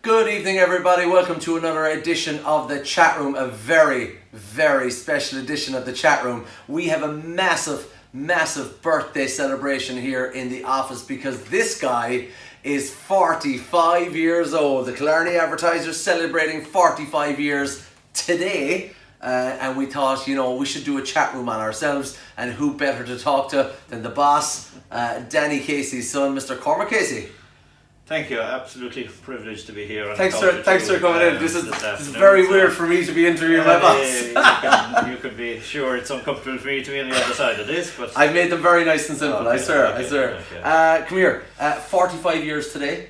Good evening, everybody. Welcome to another edition of the Chatroom, a very, very special edition of the Chatroom. We have a massive birthday celebration here in the office because this guy is 45 years old. The Killarney Advertiser celebrating 45 years today. And we thought, we should do a chat room on ourselves, and who better to talk to than the boss, Danny Casey's son, Mr. Cormac Casey. Thank you. Absolutely privileged to be here. Thanks for coming in. This is very weird for me to be interviewing my boss. You could be sure it's uncomfortable for me to be on the other side of this, but I've made them very nice and simple. I swear. Okay. Come here. 45 years today.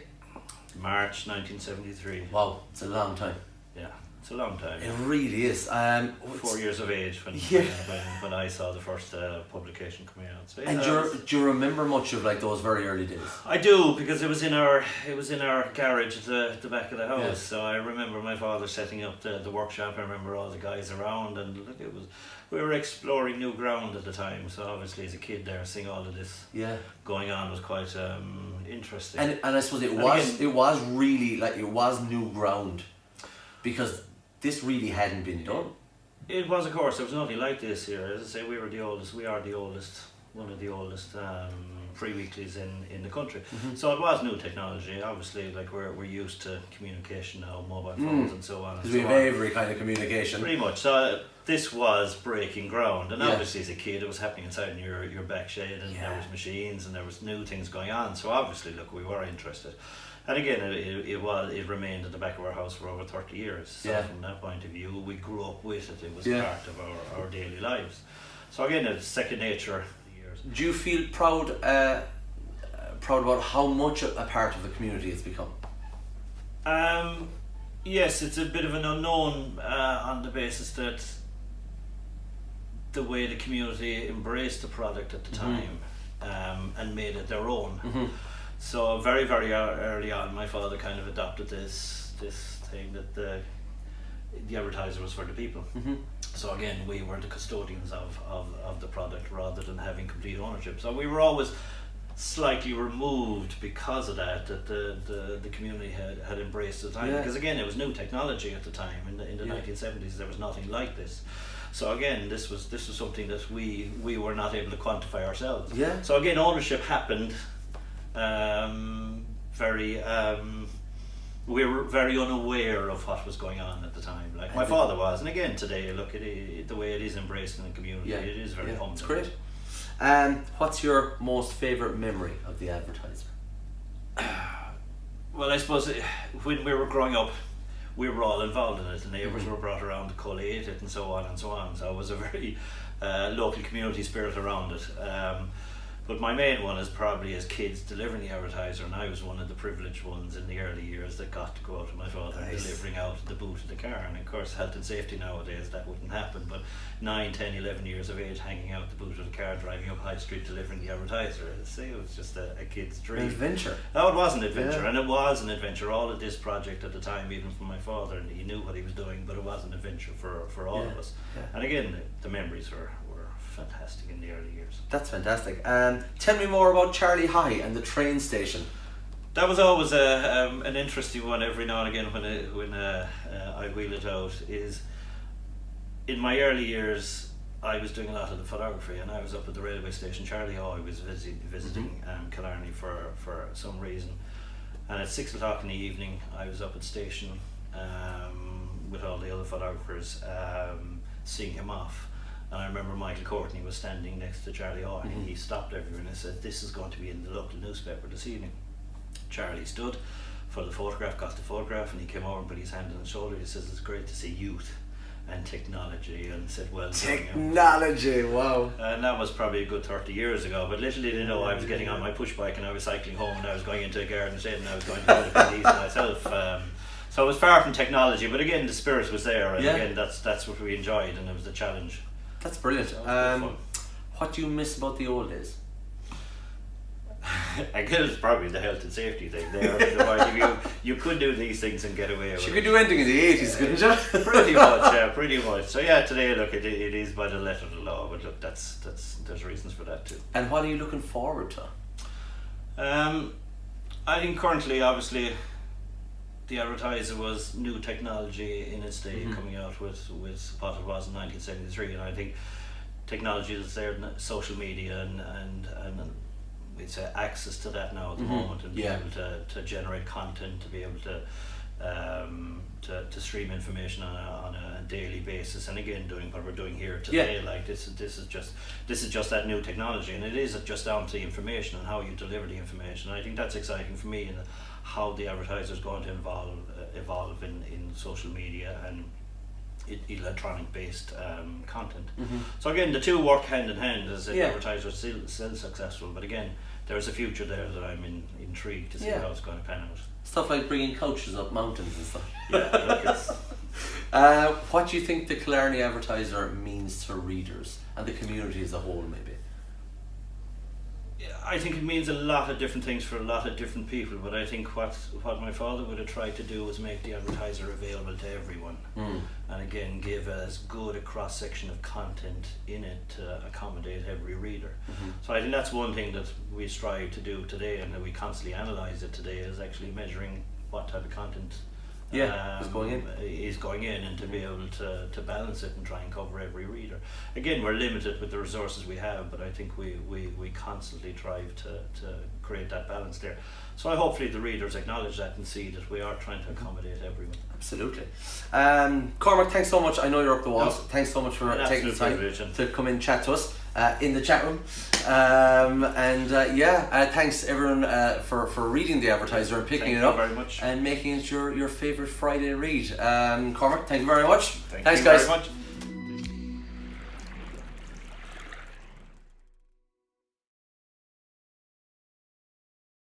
March 1973. Wow, it's a long time. Yeah, it's a long time. It really is. 4 years of age when I saw the first publication coming out. So, and do you remember much of those very early days? I do, because it was in our garage at the back of the house. Yeah. So I remember my father setting up the workshop. I remember all the guys around, and we were exploring new ground at the time. So obviously as a kid there, seeing all of this going on was quite interesting. And I suppose it was really it was new ground, because this really hadn't been done. It was, of course. There was nothing like this here. As I say, we are the oldest, one of the oldest free weeklies in the country. Mm-hmm. So it was new technology. Obviously, we're used to communication now, mobile phones and so on. Because we have every kind of communication. Pretty much. So this was breaking ground, and obviously as a kid it was happening inside in your back shed, and there was machines and there was new things going on. So obviously, we were interested. And again, it remained at the back of our house for over 30 years. So from that point of view, we grew up with it. It was part of our daily lives. So again, it's second nature. Do you feel proud about how much a part of the community it's become? Yes, it's a bit of an unknown on the basis that the way the community embraced the product at the time and made it their own. Mm-hmm. So very, very early on, my father kind of adopted this thing that the advertiser was for the people. Mm-hmm. So again, we were the custodians of the product rather than having complete ownership. So we were always slightly removed because of that the community had embraced at the time. Yeah. Because again, it was new technology at the time. In the 1970s, there was nothing like this. So again, this was something that we were not able to quantify ourselves. Yeah. So again, ownership happened. We were very unaware of what was going on at the time, like my father was. And again, today, look at it, the way it is embraced in the community, it is very humbling. It's great. What's your most favourite memory of the Advertiser? Well, I suppose when we were growing up, we were all involved in it. The neighbours were brought around to collate it and so on and so on. So it was a very local community spirit around it. But my main one is probably as kids delivering the Advertiser, and I was one of the privileged ones in the early years that got to go out with my father delivering out the boot of the car. And of course, health and safety nowadays, that wouldn't happen, but 9, 10, 11 years of age, hanging out the boot of the car, driving up High Street delivering the Advertiser. See, it was just a kid's dream. An adventure. Oh, it was an adventure, and it was an adventure. All of this project at the time, even for my father, and he knew what he was doing, but it was an adventure for all of us. Yeah. And again, the memories were fantastic in the early years. That's fantastic. Tell me more about Charlie High and the train station. That was always an interesting one every now and again when I wheel it out. Is in my early years I was doing a lot of the photography, and I was up at the railway station. Charlie High was visiting Killarney for some reason, and at 6 o'clock in the evening I was up at station with all the other photographers seeing him off. And I remember Michael Courtney was standing next to Charlie Hall, and he stopped everyone and said, "This is going to be in the local newspaper this evening." Charlie stood for the photograph, got the photograph, and he came over and put his hand on his shoulder. He says, "It's great to see youth and technology," and said, "Well, technology, wow." And that was probably a good 30 years ago, but little did they know I was getting on my push bike and I was cycling home, and I was going into a garden shed and I was going to go to the police myself. So it was far from technology, but again, the spirit was there, and again, that's what we enjoyed, and it was the challenge. That's brilliant. What do you miss about the old days? I guess it's probably the health and safety thing there. You could do these things and get away with it. You could do anything in the 80s, couldn't you? Pretty much. So yeah, today, look, it is by the letter of the law, but look, there's reasons for that too. And what are you looking forward to? I think currently, obviously, the Advertiser was new technology in its day, coming out with what it was in 1973, and I think technology that's there, social media and we'd say access to that now at the moment, and be able to generate content, to be able to stream information on a daily basis, and again doing what we're doing here today. Like this is just that new technology, and it is just down to the information and how you deliver the information. And I think that's exciting for me, and how the Advertiser is going to evolve in social media and electronic based content. So again, the two work hand in hand as the Advertiser is still successful, but again, there's a future there that I'm intrigued to see how it's going to pan out. Stuff like bringing couches up mountains and stuff. Yeah. What do you think the Killarney Advertiser means to readers and the community as a whole, maybe? I think it means a lot of different things for a lot of different people, but I think what my father would have tried to do was make the Advertiser available to everyone, and again give as good a cross section of content in it to accommodate every reader. So I think that's one thing that we strive to do today, and that we constantly analyse it today, is actually measuring what type of content is going in, and to be able to balance it and try and cover every reader. Again, we're limited with the resources we have, but I think we constantly strive to create that balance there. So hopefully the readers acknowledge that and see that we are trying to accommodate everyone. Absolutely. Cormac, thanks so much. I know you're up the walls. Thanks so much for taking the time to come in and chat to us in the chat room. Thanks everyone for reading the Advertiser and picking it up very much, and making it your favourite Friday read. Cormac, thank you very much. Thanks guys. Very much.